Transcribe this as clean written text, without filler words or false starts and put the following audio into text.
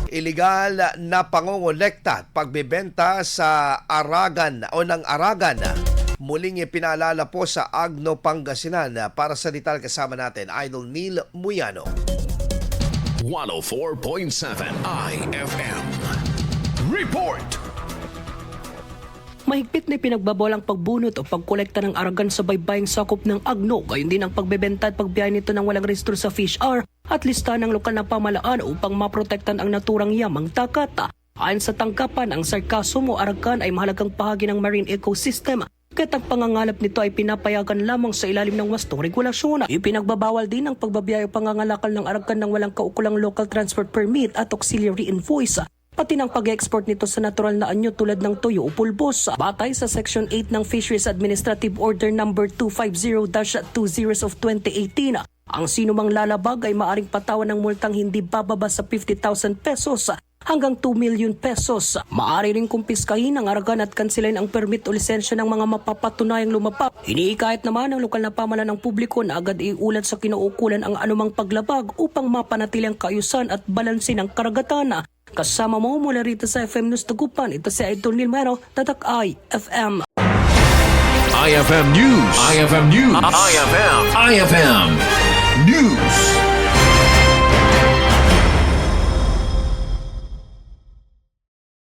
Iligal na pangongolekta at pagbebenta sa aragan o ng aragan. Muling ipinaalala po sa Agno, Pangasinan. Para sa detal kasama natin, Idol Neil Muyano. 104.7 IFM Report. Mahigpit na ipinagbabawal ang pagbunot o pagkolekta ng aragan sa baybaying sakop ng Agno, gayon din ang pagbebenta at pagbiyahe nito ng walang rehistro sa Fish R at listahan ng lokal na pamahalaan upang maprotektan ang naturang yamang dagat. Ayon sa tanggapan, ang sargassum o aragan ay mahalagang bahagi ng marine ecosystem, kaya't ang pangangalap nito ay pinapayagan lamang sa ilalim ng wastong regulasyon. Ipinagbabawal din ang pagbabiyahe o pangangalakal ng aragan ng walang kaukulang local transport permit at auxiliary invoice, pati ng pag-export nito sa natural na anyo tulad ng tuyo o pulbos. Batay sa Section 8 ng Fisheries Administrative Order No. 250-20 of 2018, ang sinumang lalabag ay maaring patawan ng multang hindi bababa sa 50,000 pesos hanggang 2 million pesos. Maaari rin kumpiskahin ang aragan at kansilain ang permit o lisensya ng mga mapapatunayang lumapag. Iniikayat naman ng lokal na pamahalaan ng publiko na agad iulat sa kinaukulan ang anumang paglabag upang mapanatili ang kaayusan at balansin ang karagatan. Kasama mo mula rito sa FM News Tagupan, ito si Idol Neil Muyano, Tatak IFM. IFM News. IFM News. IFM News.